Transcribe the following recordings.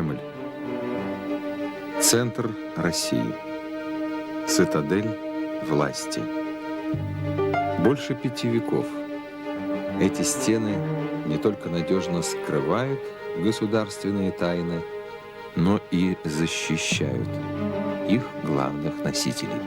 Кремль. Центр России. Цитадель власти. Больше 5 веков. Эти стены не только надежно скрывают государственные тайны, но и защищают их главных носителей.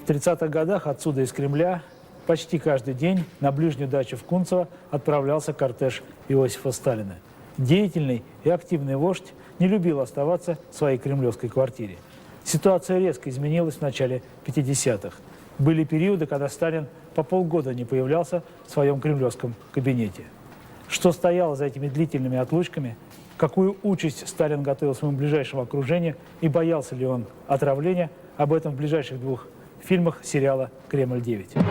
В 30-х годах отсюда из Кремля почти каждый день на ближнюю дачу в Кунцево отправлялся кортеж Иосифа Сталина. Деятельный и активный вождь не любил оставаться в своей кремлевской квартире. Ситуация резко изменилась в начале 50-х. Были периоды, когда Сталин по полгода не появлялся в своем кремлевском кабинете. Что стояло за этими длительными отлучками, какую участь Сталин готовил своему ближайшему окружению и боялся ли он отравления, об этом в ближайших 2 фильмах сериала «Кремль-9».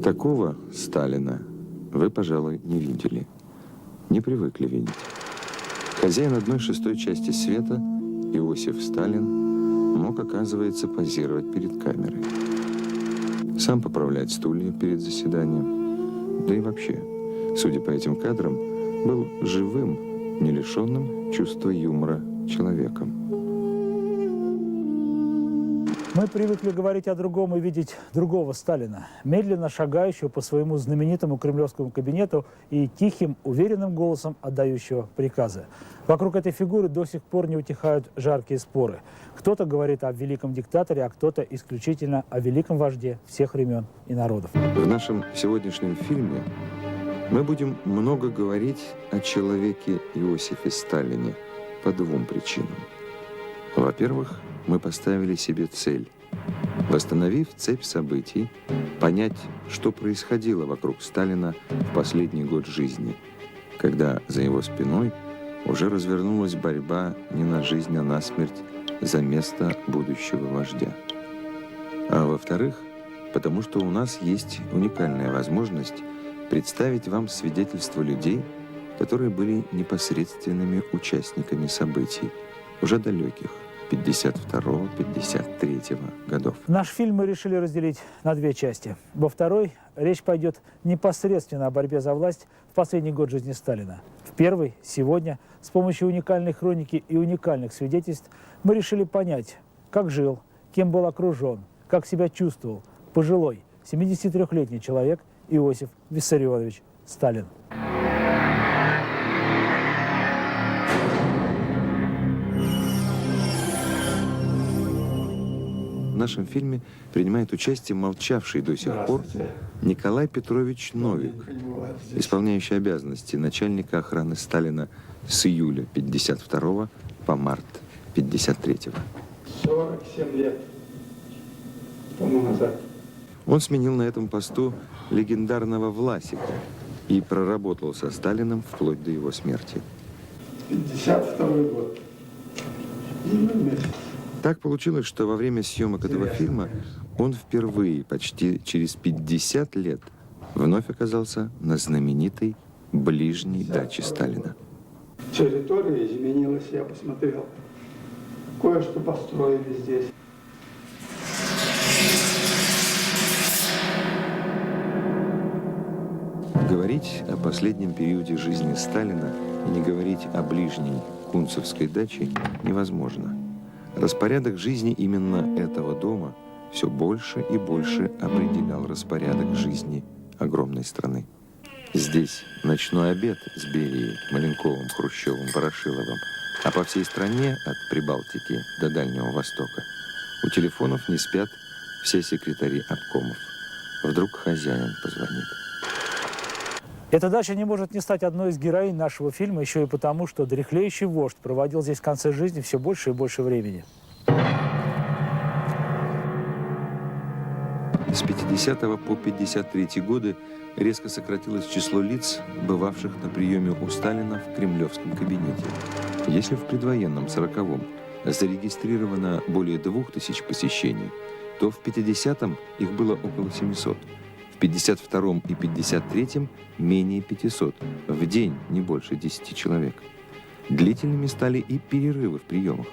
Такого Сталина вы, пожалуй, не видели, не привыкли видеть. Хозяин 1/6 части света, Иосиф Сталин, мог, оказывается, позировать перед камерой. Сам поправлять стулья перед заседанием. Да и вообще, судя по этим кадрам, был живым, не лишенным чувства юмора человеком. Мы привыкли говорить о другом и видеть другого Сталина, медленно шагающего по своему знаменитому кремлевскому кабинету и тихим, уверенным голосом отдающего приказы. Вокруг этой фигуры до сих пор не утихают жаркие споры. Кто-то говорит о великом диктаторе, а кто-то исключительно о великом вожде всех времен и народов. В нашем сегодняшнем фильме мы будем много говорить о человеке Иосифе Сталине по 2 причинам. Во-первых, мы поставили себе цель, восстановив цепь событий, понять, что происходило вокруг Сталина в последний год жизни, когда за его спиной уже развернулась борьба не на жизнь, а на смерть за место будущего вождя. А во-вторых, потому что у нас есть уникальная возможность представить вам свидетельства людей, которые были непосредственными участниками событий, уже далеких, 52-53 годов. Наш фильм мы решили разделить на 2 части. Во второй речь пойдет непосредственно о борьбе за власть в последний год жизни Сталина. В первой, сегодня, с помощью уникальной хроники и уникальных свидетельств мы решили понять, как жил, кем был окружен, как себя чувствовал пожилой 73-летний человек Иосиф Виссарионович Сталин. В нашем фильме принимает участие молчавший до сих пор Николай Петрович Новик, исполняющий обязанности начальника охраны Сталина с июля 52 по март 53. 47 лет тому назад. Он сменил на этом посту легендарного Власика и проработал со Сталиным вплоть до его смерти. 52 год. Месяц. Так получилось, что во время съемок этого фильма он впервые, почти через 50 лет, вновь оказался на знаменитой ближней даче Сталина. Территория изменилась, я посмотрел. Кое-что построили здесь. Говорить о последнем периоде жизни Сталина и не говорить о ближней кунцевской даче невозможно. Распорядок жизни именно этого дома все больше и больше определял распорядок жизни огромной страны. Здесь ночной обед с Берией, Маленковым, Хрущевым, Ворошиловым, а по всей стране от Прибалтики до Дальнего Востока у телефонов не спят все секретари обкомов. Вдруг хозяин позвонит. Эта дача не может не стать одной из героинь нашего фильма еще и потому, что дряхлеющий вождь проводил здесь в конце жизни все больше и больше времени. С 50 по 53 годы резко сократилось число лиц, бывавших на приеме у Сталина в кремлевском кабинете. Если в предвоенном 40-м зарегистрировано более 2000 посещений, то в 50-м их было около 700. В 52-м и 53-м менее 500. В день не больше 10 человек. Длительными стали и перерывы в приемах.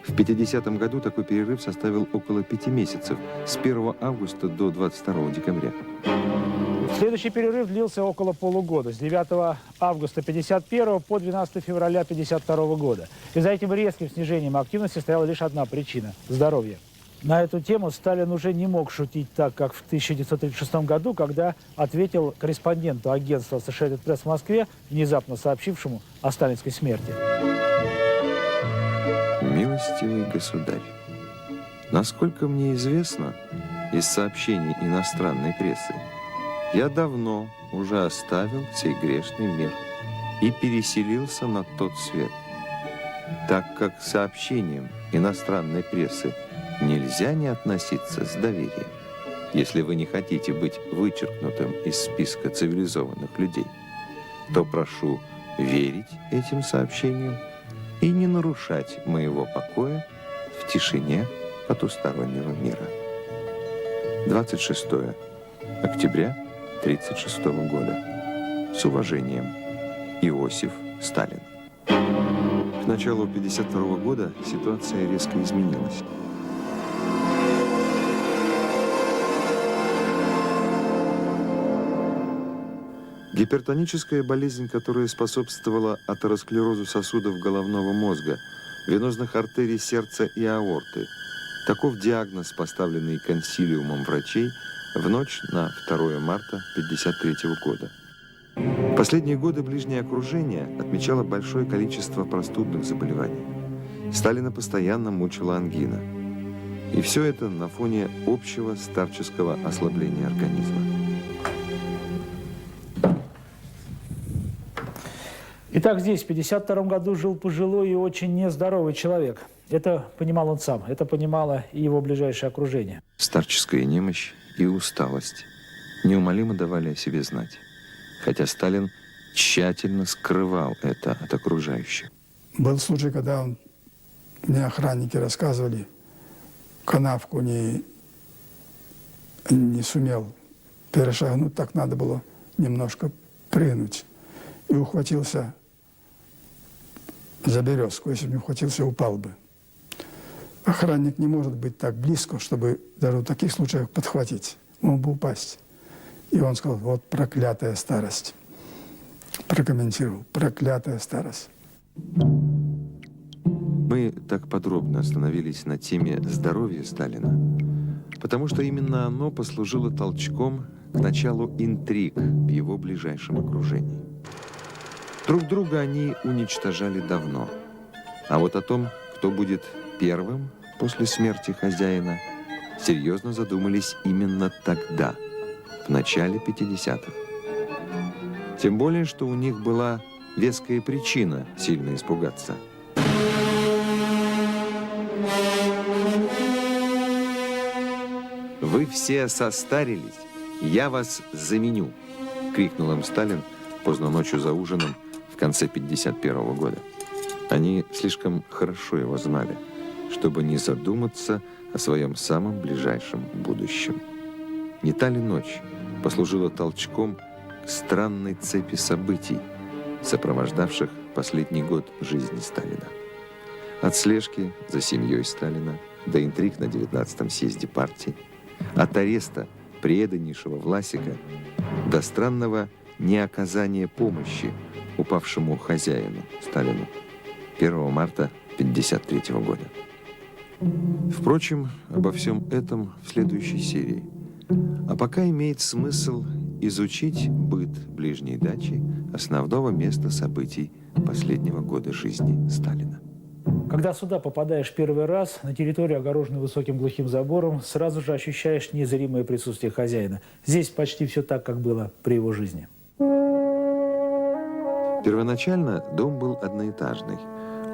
В 50-м году такой перерыв составил около 5 месяцев, с 1 августа до 22 декабря. Следующий перерыв длился около полугода, с 9 августа 1951 по 12 февраля 1952 года. И за этим резким снижением активности стояла лишь одна причина – здоровье. На эту тему Сталин уже не мог шутить так, как в 1936 году, когда ответил корреспонденту агентства Associated Press в Москве, внезапно сообщившему о сталинской смерти. Милостивый государь, насколько мне известно из сообщений иностранной прессы, я давно уже оставил сей грешный мир и переселился на тот свет. Так как к сообщениям иностранной прессы нельзя не относиться с доверием, если вы не хотите быть вычеркнутым из списка цивилизованных людей, то прошу верить этим сообщениям и не нарушать моего покоя в тишине потустороннего мира. 26 октября 1936 года. С уважением, Иосиф Сталин. К началу 1952 года ситуация резко изменилась. Гипертоническая болезнь, которая способствовала атеросклерозу сосудов головного мозга, венозных артерий сердца и аорты. Таков диагноз, поставленный консилиумом врачей в ночь на 2 марта 1953 года. В последние годы ближнее окружение отмечало большое количество простудных заболеваний. Сталина постоянно мучила ангина. И все это на фоне общего старческого ослабления организма. Итак, здесь в 1952 году жил пожилой и очень нездоровый человек. Это понимал он сам, это понимало и его ближайшее окружение. Старческая немощь и усталость неумолимо давали о себе знать, хотя Сталин тщательно скрывал это от окружающих. Был случай, когда мне охранники рассказывали, канавку не сумел перешагнуть, так надо было немножко прыгнуть. И ухватился за березку. Если бы не ухватился, упал бы. Охранник не может быть так близко, чтобы даже в таких случаях подхватить. Мог бы упасть. И он сказал, вот проклятая старость. Прокомментировал, проклятая старость. Мы так подробно остановились на теме здоровья Сталина, потому что именно оно послужило толчком к началу интриг в его ближайшем окружении. Друг друга они уничтожали давно. А вот о том, кто будет первым после смерти хозяина, серьезно задумались именно тогда, в начале 50-х. Тем более, что у них была веская причина сильно испугаться. «Вы все состарились, я вас заменю!» — крикнул им Сталин поздно ночью за ужином в конце 1951 года. Они слишком хорошо его знали, чтобы не задуматься о своем самом ближайшем будущем. Не та ли ночь послужила толчком к странной цепи событий, сопровождавших последний год жизни Сталина? От слежки за семьей Сталина до интриг на 19-м съезде партии, от ареста преданнейшего Власика до странного неоказания помощи упавшему хозяину Сталину 1 марта 1953 года. Впрочем, обо всем этом в следующей серии. А пока имеет смысл изучить быт ближней дачи, основного места событий последнего года жизни Сталина. Когда сюда попадаешь первый раз, на территорию, огороженную высоким глухим забором, сразу же ощущаешь незримое присутствие хозяина. Здесь почти все так, как было при его жизни. Первоначально дом был одноэтажный.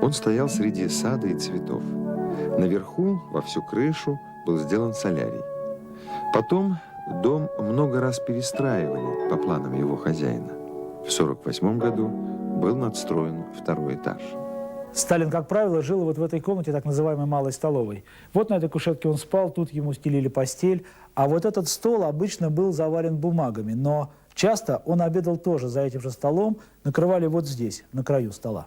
Он стоял среди сада и цветов. Наверху, во всю крышу, был сделан солярий. Потом дом много раз перестраивали по планам его хозяина. В 1948 году был надстроен второй этаж. Сталин, как правило, жил вот в этой комнате, так называемой малой столовой. Вот на этой кушетке он спал, тут ему стелили постель. А вот этот стол обычно был завален бумагами. Но часто он обедал тоже за этим же столом, накрывали вот здесь, на краю стола.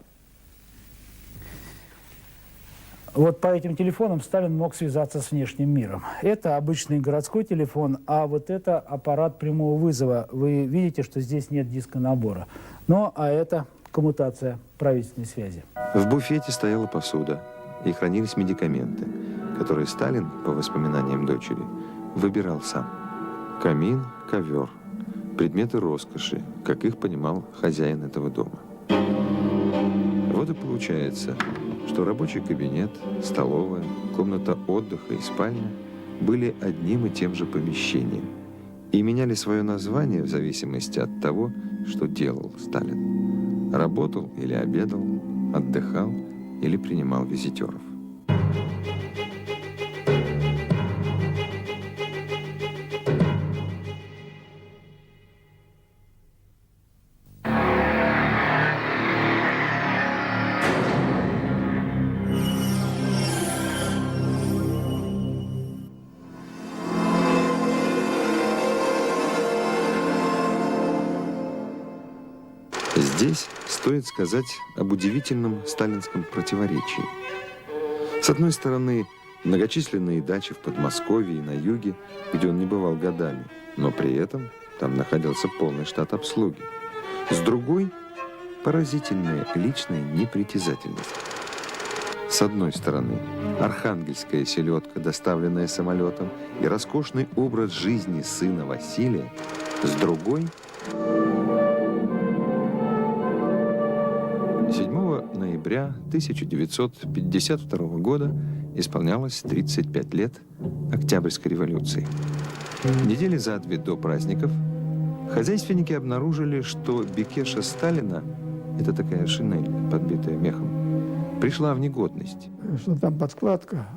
Вот по этим телефонам Сталин мог связаться с внешним миром. Это обычный городской телефон, а вот это аппарат прямого вызова. Вы видите, что здесь нет диска набора. А это коммутация правительственной связи. В буфете стояла посуда и хранились медикаменты, которые Сталин, по воспоминаниям дочери, выбирал сам. Камин, ковер, предметы роскоши, как их понимал хозяин этого дома. Вот и получается, что рабочий кабинет, столовая, комната отдыха и спальня были одним и тем же помещением и меняли свое название в зависимости от того, что делал Сталин. Работал или обедал, отдыхал или принимал визитеров. Здесь стоит сказать об удивительном сталинском противоречии. С одной стороны, многочисленные дачи в Подмосковье и на юге, где он не бывал годами, но при этом там находился полный штат обслуги. С другой – поразительная личная непритязательность. С одной стороны, архангельская селедка, доставленная самолетом, и роскошный образ жизни сына Василия. С другой – 7 ноября 1952 года исполнялось 35 лет Октябрьской революции. Недели за две до праздников хозяйственники обнаружили, что бекеша Сталина, это такая шинель, подбитая мехом, пришла в негодность. Что там подкладка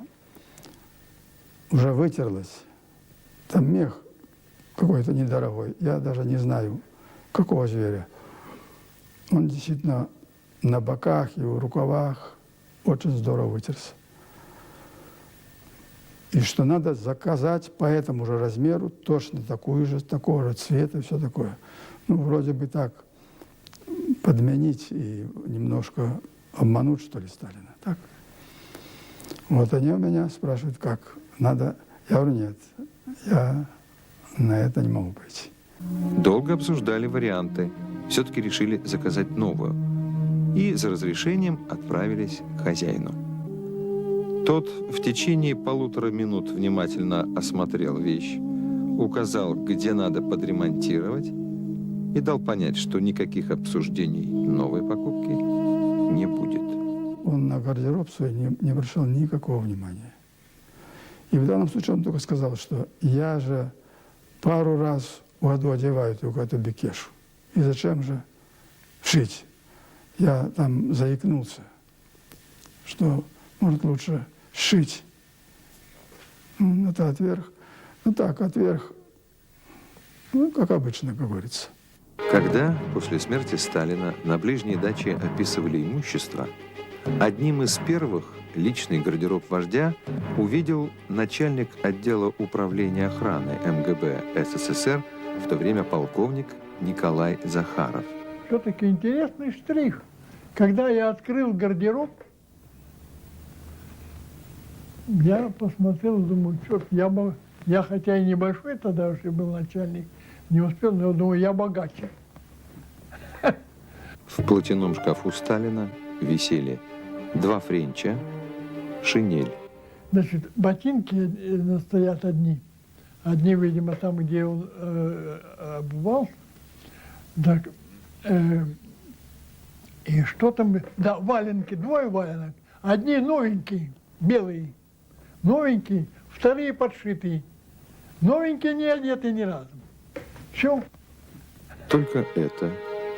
уже вытерлась. Там мех какой-то недорогой. Я даже не знаю, какого зверя. Он действительно на боках и в рукавах очень здорово вытерся. И что надо заказать по этому же размеру точно такую же, такого же цвета и все такое. Вроде бы так подменить и немножко обмануть, что ли, Сталина. Так? Вот они у меня спрашивают, как надо. Я говорю, нет, я на это не могу пойти. Долго обсуждали варианты. Все-таки решили заказать новую. И за разрешением отправились к хозяину. Тот в течение 1,5 минут внимательно осмотрел вещь, указал, где надо подремонтировать, и дал понять, что никаких обсуждений новой покупки не будет. Он на гардероб свой не обращал никакого внимания. И в данном случае он только сказал, что я же пару раз в году одеваю только эту бекешу. И зачем же шить? Я там заикнулся, что, может, лучше шить. Это отверх. Отверх, как обычно, как говорится. Когда после смерти Сталина на ближней даче описывали имущество, одним из первых личный гардероб вождя увидел начальник отдела управления охраны МГБ СССР, в то время полковник Николай Захаров. Все-таки интересный штрих. Когда я открыл гардероб, я посмотрел, думаю, черт, я хотя и небольшой тогда уже был начальник, не успел, но думаю, я богаче. В платяном шкафу Сталина висели 2 френча, шинель. Значит, ботинки стоят одни. Одни, видимо, там, где он обувал. Так, и что там? Да, валенки, 2 валенок. Одни новенькие, белые, новенькие, вторые подшитые. Новенькие не одеты ни разу. Все. Только это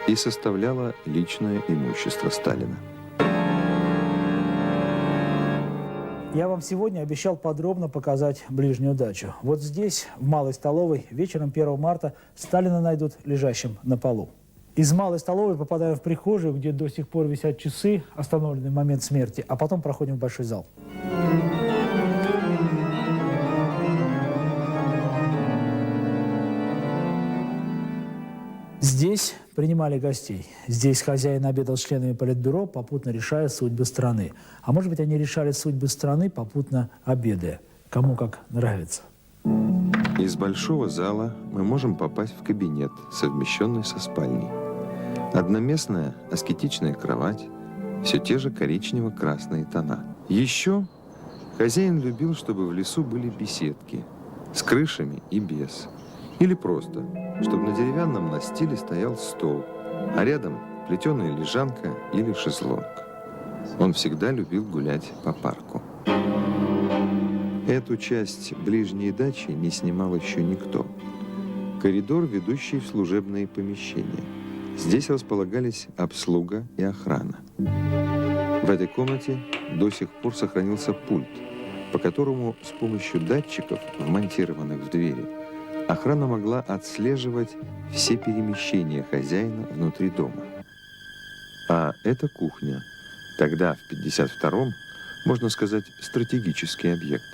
и составляло личное имущество Сталина. Я вам сегодня обещал подробно показать ближнюю дачу. Вот здесь, в малой столовой, вечером 1 марта Сталина найдут лежащим на полу. Из малой столовой попадаем в прихожую, где до сих пор висят часы, остановленный момент смерти, а потом проходим в большой зал. Здесь принимали гостей. Здесь хозяин обедал с членами политбюро, попутно решая судьбы страны. А может быть, они решали судьбы страны, попутно обедая. Кому как нравится. Из большого зала мы можем попасть в кабинет, совмещенный со спальней. Одноместная аскетичная кровать, все те же коричнево-красные тона. Еще хозяин любил, чтобы в лесу были беседки с крышами и без. Или просто, чтобы на деревянном настиле стоял стол, а рядом плетеная лежанка или шезлонг. Он всегда любил гулять по парку. Эту часть ближней дачи не снимал еще никто. Коридор, ведущий в служебные помещения. Здесь располагались обслуга и охрана. В этой комнате до сих пор сохранился пульт, по которому с помощью датчиков, вмонтированных в двери, охрана могла отслеживать все перемещения хозяина внутри дома. А эта кухня, тогда, в 1952-м, можно сказать, стратегический объект.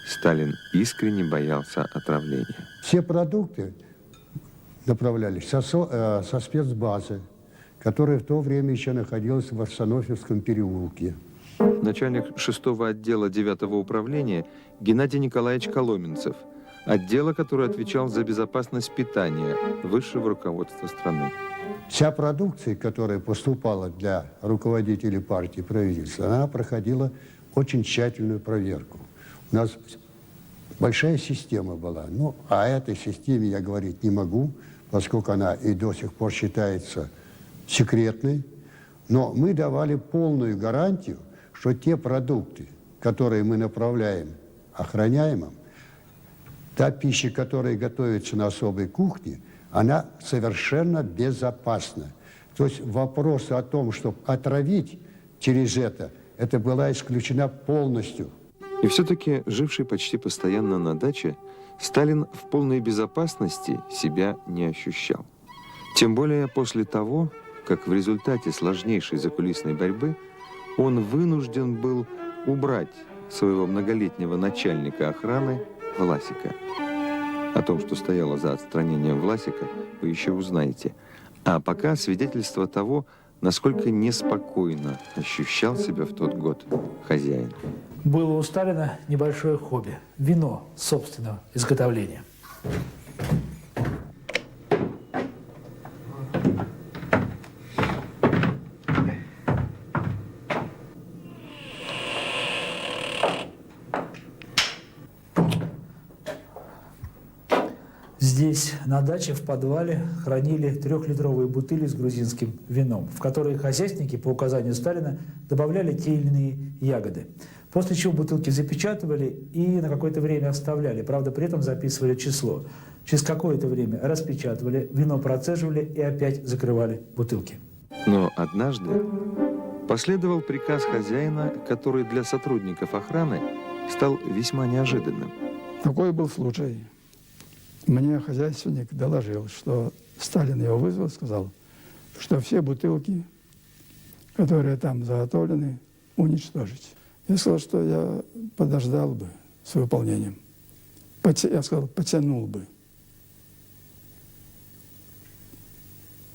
Сталин искренне боялся отравления. Все продукты направлялись со спецбазы, которая в то время еще находилась в Арсенофьевском переулке. Начальник 6-го отдела 9-го управления Геннадий Николаевич Коломенцев, отдела, который отвечал за безопасность питания высшего руководства страны. Вся продукция, которая поступала для руководителей партии и правительства, она проходила очень тщательную проверку. У нас большая система была. Ну, о этой системе я говорить не могу, поскольку она и до сих пор считается секретной. Но мы давали полную гарантию, что те продукты, которые мы направляем охраняемым, та пища, которая готовится на особой кухне, она совершенно безопасна. То есть вопрос о том, чтобы отравить через это была исключена полностью. И все-таки, живший почти постоянно на даче, Сталин в полной безопасности себя не ощущал. Тем более после того, как в результате сложнейшей закулисной борьбы он вынужден был убрать своего многолетнего начальника охраны Власика. О том, что стояло за отстранением Власика, вы еще узнаете. А пока свидетельство того, насколько неспокойно ощущал себя в тот год хозяин. Было у Сталина небольшое хобби – вино собственного изготовления. Здесь, на даче, в подвале, хранили 3-литровые бутыли с грузинским вином, в которые хозяйственники, по указанию Сталина, добавляли те или иные ягоды. После чего бутылки запечатывали и на какое-то время оставляли, правда, при этом записывали число. Через какое-то время распечатывали, вино процеживали и опять закрывали бутылки. Но однажды последовал приказ хозяина, который для сотрудников охраны стал весьма неожиданным. Такой был случай. Мне хозяйственник доложил, что Сталин его вызвал, сказал, что все бутылки, которые там заготовлены, уничтожить. Я сказал, что я подождал бы с выполнением. Я сказал, потянул бы.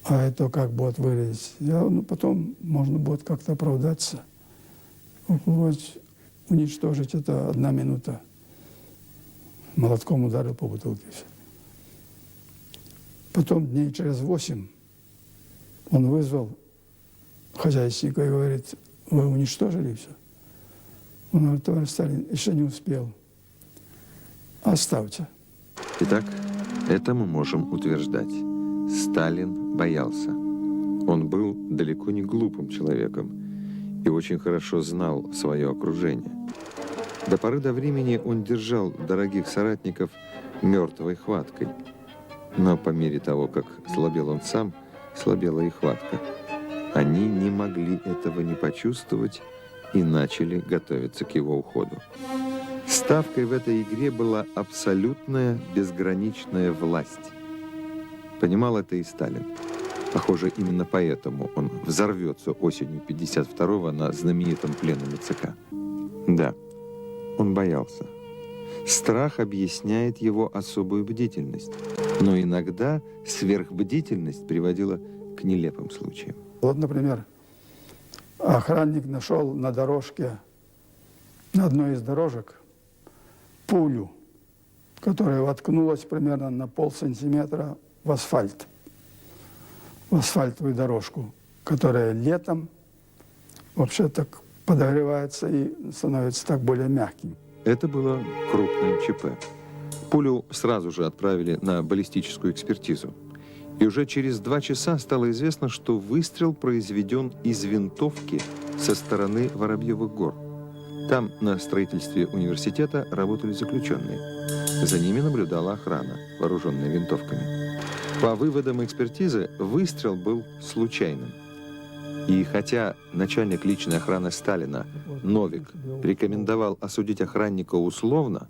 А это как будет выглядеть? Потом можно будет как-то оправдаться. Вот, уничтожить это 1 минута. Молотком ударил по бутылке. Все. Потом дней через 8 он вызвал хозяйственника и говорит, вы уничтожили все? Он говорит, товарищ Сталин, еще не успел. Оставьте. Итак, это мы можем утверждать. Сталин боялся. Он был далеко не глупым человеком и очень хорошо знал свое окружение. До поры до времени он держал дорогих соратников мертвой хваткой. Но по мере того, как слабел он сам, слабела и хватка. Они не могли этого не почувствовать и начали готовиться к его уходу. Ставкой в этой игре была абсолютная безграничная власть. Понимал это и Сталин. Похоже, именно поэтому он взорвется осенью 1952-го на знаменитом пленуме ЦК. Да, он боялся. Страх объясняет его особую бдительность. Но иногда сверхбдительность приводила к нелепым случаям. Вот, например, охранник нашел на дорожке, на одной из дорожек, пулю, которая воткнулась примерно на полсантиметра в асфальт, в асфальтовую дорожку, которая летом вообще так подогревается и становится так более мягким. Это было крупное ЧП. Пулю сразу же отправили на баллистическую экспертизу. И уже через 2 часа стало известно, что выстрел произведен из винтовки со стороны Воробьевых гор. Там на строительстве университета работали заключенные. За ними наблюдала охрана, вооруженная винтовками. По выводам экспертизы, выстрел был случайным. И хотя начальник личной охраны Сталина, Новик, рекомендовал осудить охранника условно,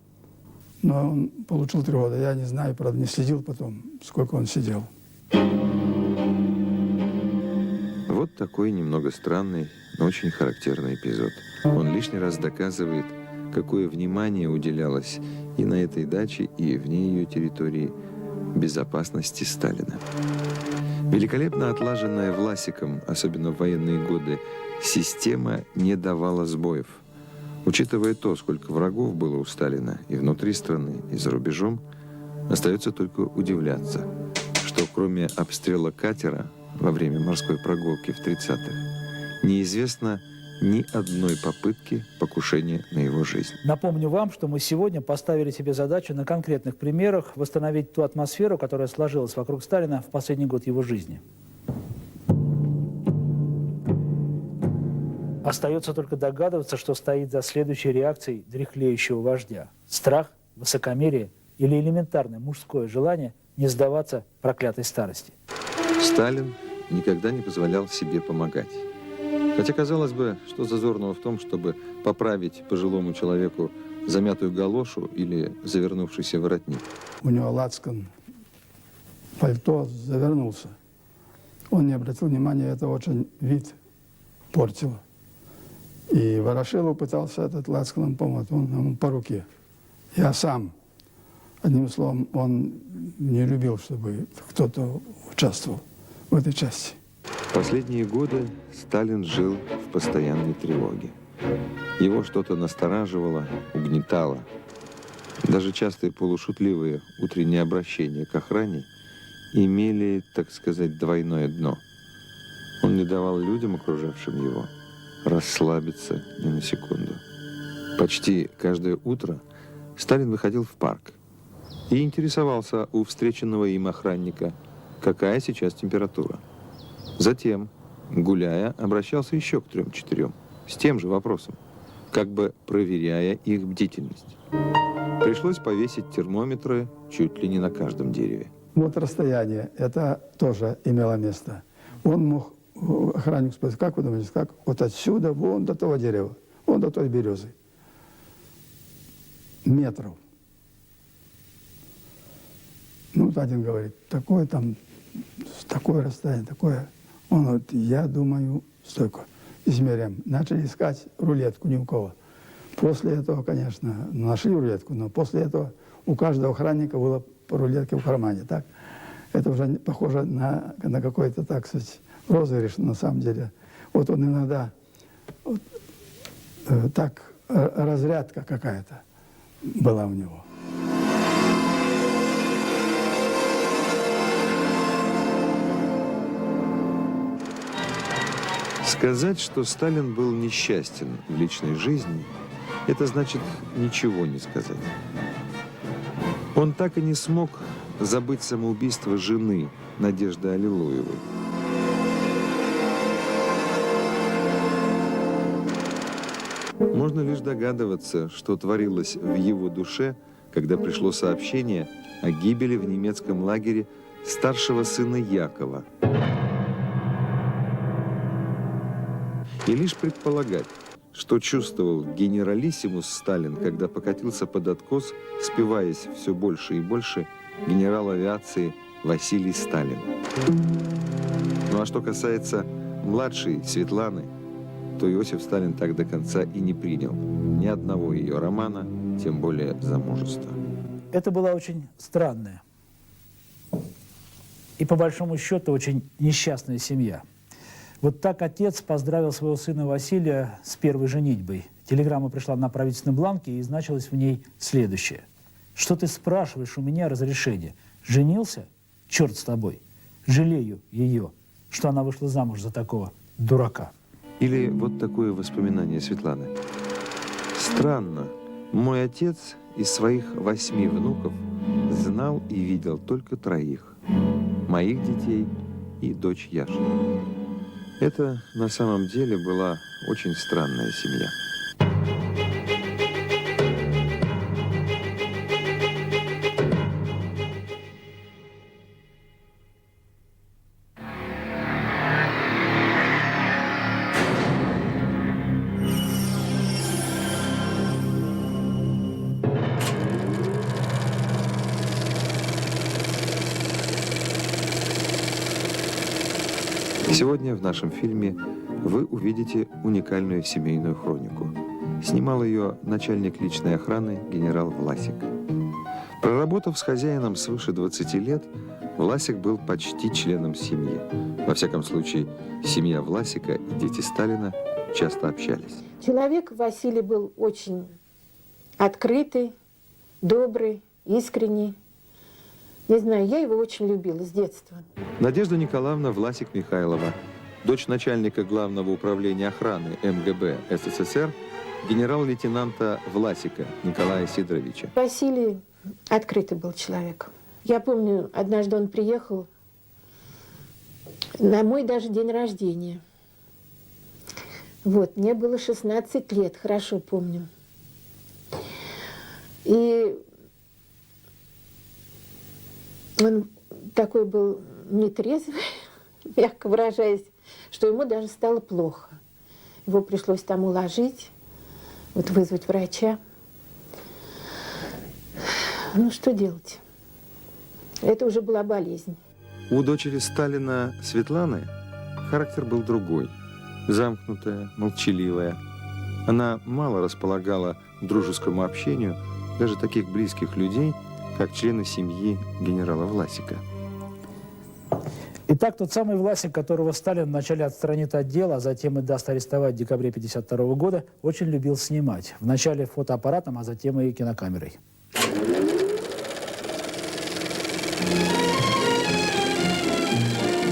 Но он получил 3 года. Я не знаю, правда, не следил потом, сколько он сидел. вот такой немного странный, но очень характерный эпизод. Он лишний раз доказывает, какое внимание уделялось и на этой даче, и вне ее территории безопасности Сталина. Великолепно отлаженная Власиком, особенно в военные годы, система не давала сбоев. Учитывая то, сколько врагов было у Сталина и внутри страны, и за рубежом, остается только удивляться, что кроме обстрела катера во время морской прогулки в 30-х, неизвестно ни одной попытки покушения на его жизнь. Напомню вам, что мы сегодня поставили себе задачу на конкретных примерах восстановить ту атмосферу, которая сложилась вокруг Сталина в последний год его жизни. Остается только догадываться, что стоит за следующей реакцией дряхлеющего вождя. Страх, высокомерие или элементарное мужское желание не сдаваться проклятой старости. Сталин никогда не позволял себе помогать. Хотя, казалось бы, что зазорного в том, чтобы поправить пожилому человеку замятую галошу или завернувшийся воротник. У него лацкан пальто завернулся. Он не обратил внимания, это очень вид портило. И Ворошилов пытался этот лацканом помочь, он ему по руке. Я сам, одним словом, он не любил, чтобы кто-то участвовал в этой части. В последние годы Сталин жил в постоянной тревоге. Его что-то настораживало, угнетало. Даже частые полушутливые утренние обращения к охране имели, так сказать, двойное дно. Он не давал людям, окружавшим его, расслабиться ни на секунду. Почти каждое утро Сталин выходил в парк и интересовался у встреченного им охранника, какая сейчас температура. Затем, гуляя, обращался еще к 3-4 с тем же вопросом, как бы проверяя их бдительность. Пришлось повесить термометры чуть ли не на каждом дереве. Вот расстояние, это тоже имело место. Он мог, охранник спросить, как вы думаете, как вот отсюда, вон до того дерева, вон до той березы. Метров. Ну, один говорит, такое там, такое расстояние, такое. Он говорит, я думаю, столько. Измеряем. Начали искать рулетку ни у кого. После этого, конечно, нашли рулетку, но после этого у каждого охранника было по рулетке в кармане. Так? Это уже похоже на какой-то, так сказать, розыгрыш на самом деле. Вот он иногда вот, так разрядка какая-то была у него. Сказать, что Сталин был несчастен в личной жизни, это значит ничего не сказать. Он так и не смог забыть самоубийство жены Надежды Аллилуевой. Можно лишь догадываться, что творилось в его душе, когда пришло сообщение о гибели в немецком лагере старшего сына Якова. И лишь предполагать, что чувствовал генералиссимус Сталин, когда покатился под откос, спиваясь все больше и больше, генерал авиации Василий Сталин. Ну а что касается младшей Светланы, то Иосиф Сталин так до конца и не принял ни одного ее романа, тем более замужества. Это была очень странная И по большому счету очень несчастная семья. Вот так отец поздравил своего сына Василия с первой женитьбой. Телеграмма пришла на правительственном бланке, и значилось в ней следующее. «Что ты спрашиваешь у меня разрешение? Женился? Черт с тобой. Жалею ее, что она вышла замуж за такого дурака». Или вот такое воспоминание Светланы. Странно, мой отец из своих 8 внуков знал и видел только 3. Моих детей и дочь Яши. Это на самом деле была очень странная семья. Сегодня в нашем фильме вы увидите уникальную семейную хронику. Снимал ее начальник личной охраны генерал Власик. Проработав с хозяином свыше 20 лет, Власик был почти членом семьи. Во всяком случае, семья Власика и дети Сталина часто общались. Человек Василий был очень открытый, добрый, искренний. Не знаю, я его очень любила с детства. Надежда Николаевна Власик-Михайлова, дочь начальника Главного управления охраны МГБ СССР, генерал-лейтенанта Власика Николая Сидоровича. Василий открытый был человек. Я помню, однажды он приехал на мой даже день рождения. Вот, мне было 16 лет, хорошо помню. И он такой был нетрезвый, мягко выражаясь, что ему даже стало плохо. Его пришлось там уложить, вот вызвать врача. Ну, что делать? Это уже была болезнь. У дочери Сталина Светланы характер был другой. Замкнутая, молчаливая. Она мало располагала к дружескому общению даже таких близких людей, как члены семьи генерала Власика. Итак, тот самый Власик, которого Сталин вначале отстранит от дела, а затем и даст арестовать в декабре 1952 года, очень любил снимать. Вначале фотоаппаратом, а затем и кинокамерой.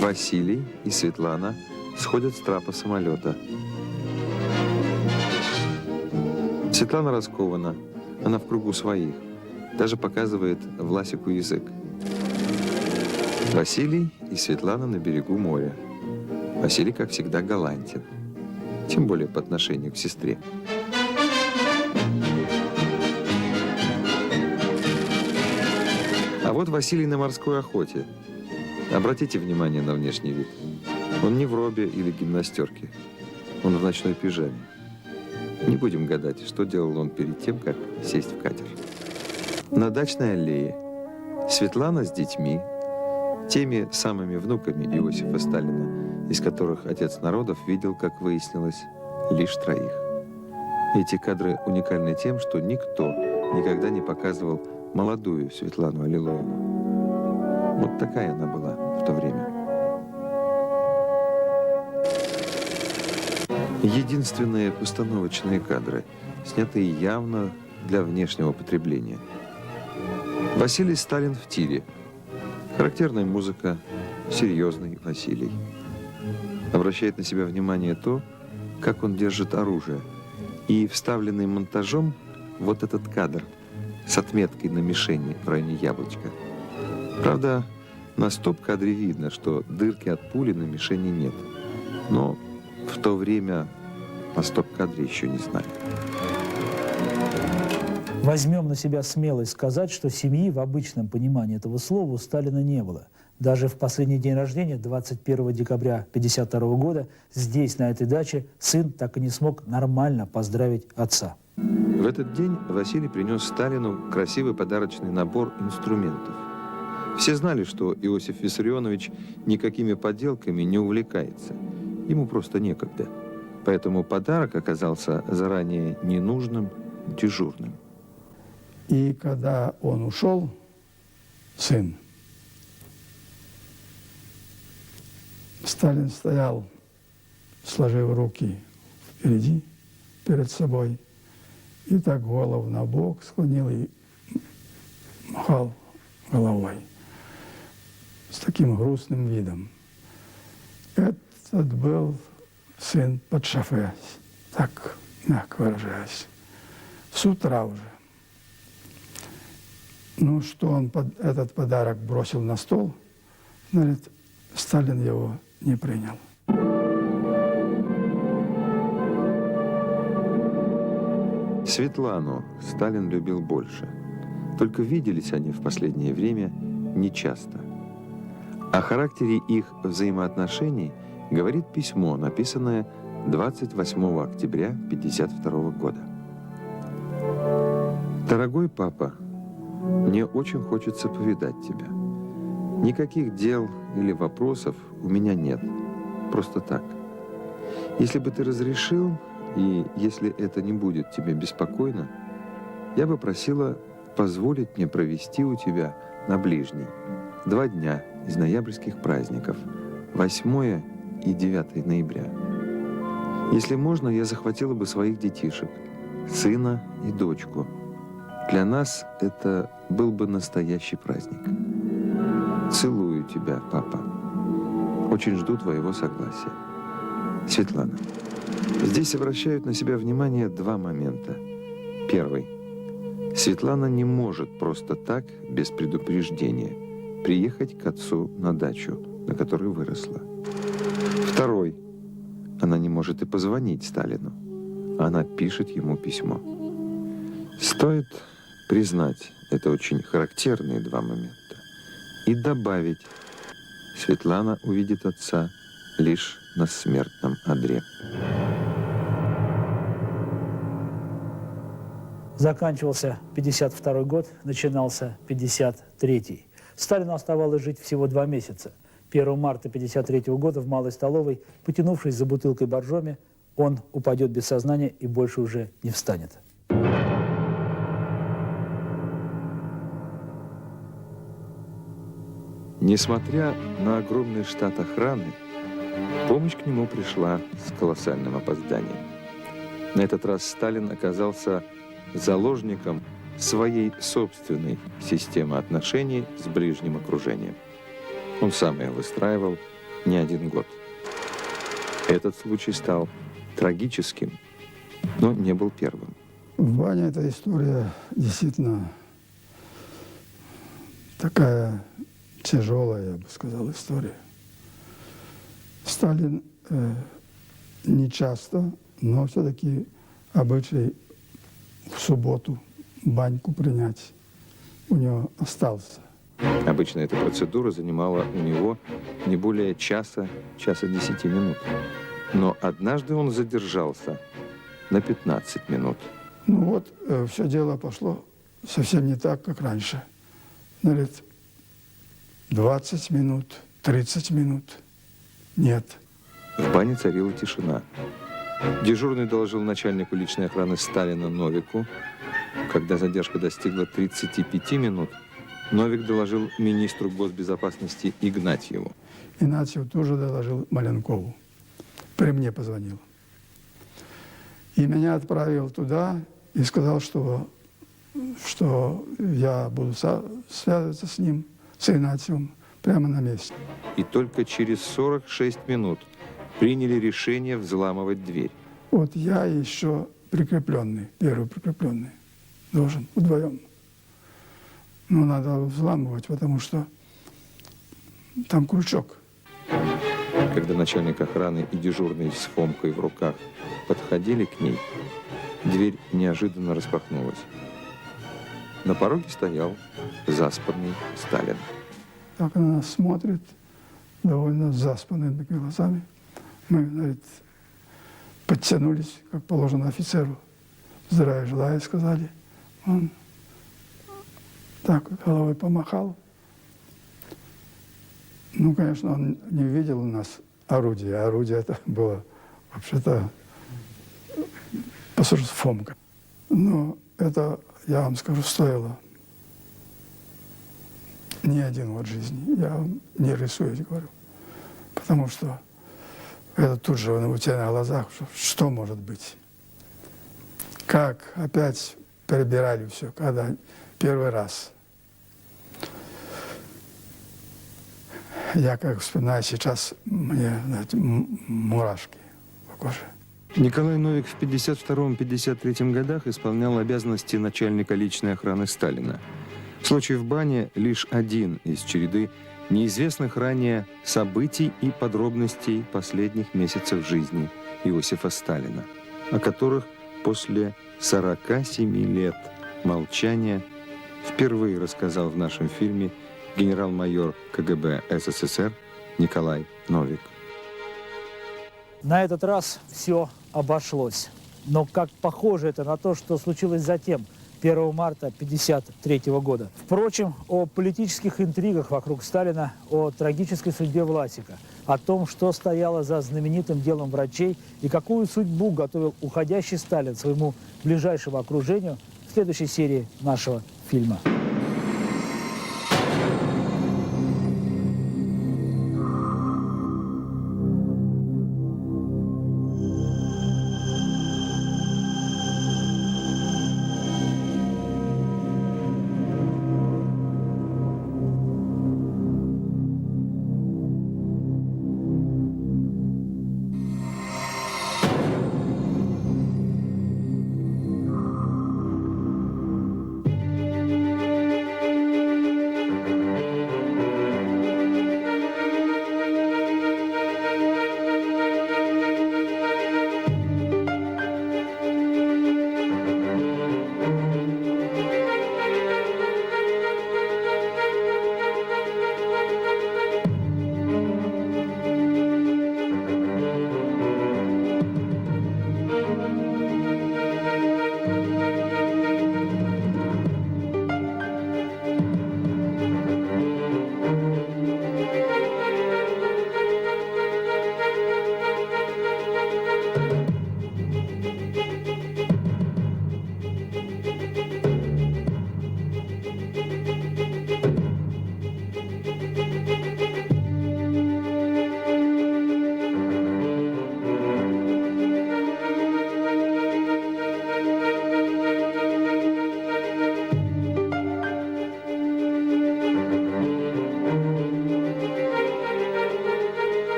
Василий и Светлана сходят с трапа самолета. Светлана раскована, она в кругу своих, даже показывает Власику язык. Василий и Светлана на берегу моря. Василий, как всегда, галантен, тем более по отношению к сестре. А вот Василий на морской охоте. Обратите внимание на внешний вид. Он не в робе или гимнастерке. Он в ночной пижаме. Не будем гадать, что делал он перед тем, как сесть в катер. На дачной аллее Светлана с детьми, теми самыми внуками Иосифа Сталина, из которых отец народов видел, как выяснилось, лишь 3. Эти кадры уникальны тем, что никто никогда не показывал молодую Светлану Аллилуеву. Вот такая она была в то время. Единственные постановочные кадры, снятые явно для внешнего потребления. Василий Сталин в тире. Характерная музыка, серьезный Василий. Обращает на себя внимание то, как он держит оружие. И вставленный монтажом вот этот кадр с отметкой на мишени в районе яблочка. Правда, на стоп-кадре видно, что дырки от пули на мишени нет. Но в то время на стоп-кадре еще не знали. Возьмем на себя смелость сказать, что семьи в обычном понимании этого слова у Сталина не было. Даже в последний день рождения, 21 декабря 1952 года, здесь, на этой даче, сын так и не смог нормально поздравить отца. В этот день Василий принес Сталину красивый подарочный набор инструментов. Все знали, что Иосиф Виссарионович никакими поделками не увлекается. Ему просто некогда. Поэтому подарок оказался заранее ненужным, дежурным. И когда он ушел, сын, Сталин стоял, сложив руки впереди, перед собой, и так голову на бок склонил и махал головой с таким грустным видом. Этот был сын Подшофе, так мягко выражаясь, с утра уже. Ну, что он этот подарок бросил на стол, значит, Сталин его не принял. Светлану Сталин любил больше. Только виделись они в последнее время нечасто. О характере их взаимоотношений говорит письмо, написанное 28 октября 1952 года. «Дорогой папа, мне очень хочется повидать тебя. Никаких дел или вопросов у меня нет. Просто так. Если бы ты разрешил, и если это не будет тебе беспокойно, я бы просила позволить мне провести у тебя на ближний 2 дня из ноябрьских праздников, 8 и 9 ноября. Если можно, я захватила бы своих детишек, сына и дочку. Для нас это был бы настоящий праздник. Целую тебя, папа. Очень жду твоего согласия. Светлана». Здесь обращают на себя внимание 2 момента. Первый. Светлана не может просто так, без предупреждения, приехать к отцу на дачу, на которой выросла. Второй. Она не может и позвонить Сталину. Она пишет ему письмо. Стоит признать, это очень характерные 2 момента. И добавить, Светлана увидит отца лишь на смертном одре. Заканчивался 52 год, начинался 53-й. Сталину оставалось жить всего 2 месяца. 1 марта 53 года в Малой столовой, потянувшись за бутылкой боржоми, он упадет без сознания и больше уже не встанет. Несмотря на огромный штат охраны, помощь к нему пришла с колоссальным опозданием. На этот раз Сталин оказался заложником своей собственной системы отношений с ближним окружением. Он сам ее выстраивал не 1 год. Этот случай стал трагическим, но не был первым. В бане эта история действительно такая тяжелая, я бы сказал, история. Сталин не часто, но все-таки обычай в субботу баньку принять у него остался. Обычно эта процедура занимала у него не более часа 10 минут. Но однажды он задержался на 15 минут. Ну вот, все дело пошло совсем не так, как раньше. Говорит, 20 минут, 30 минут. Нет. В бане царила тишина. Дежурный доложил начальнику личной охраны Сталина Новику. Когда задержка достигла 35 минут, Новик доложил министру госбезопасности Игнатьеву. Игнатьев тоже доложил Маленкову. При мне позвонил. И меня отправил туда и сказал, что я буду связываться с ним, с Игнатьевым, прямо на месте. И только через 46 минут приняли решение взламывать дверь. Вот я еще прикрепленный, первый прикрепленный, должен вдвоем. Но надо взламывать, потому что там крючок. Когда начальник охраны и дежурный с Фомкой в руках подходили к ней, дверь неожиданно распахнулась. На пороге стоял заспанный Сталин. Так она нас смотрит, довольно заспанными глазами. Мы, говорит, подтянулись, как положено офицеру. Здравия желаю, сказали. Он так головой помахал. Ну, конечно, он не видел у нас орудие. Орудие это было, вообще-то, по сути, Фомка. Но это, я вам скажу, стоило не 1 год жизни. Я вам не рисуюсь, говорю. Потому что это тут же у тебя на глазах, что может быть. Как опять перебирали все, когда первый раз. Я как вспоминаю сейчас, мне, знаете, мурашки по коже. Николай Новик в 1952-1953 годах исполнял обязанности начальника личной охраны Сталина. Случай в бане лишь один из череды неизвестных ранее событий и подробностей последних месяцев жизни Иосифа Сталина, о которых после 47 лет молчания впервые рассказал в нашем фильме генерал-майор КГБ СССР Николай Новик. На этот раз все обошлось. Но как похоже это на то, что случилось затем, 1 марта 1953 года. Впрочем, о политических интригах вокруг Сталина, о трагической судьбе Власика, о том, что стояло за знаменитым делом врачей и какую судьбу готовил уходящий Сталин своему ближайшему окружению в следующей серии нашего фильма.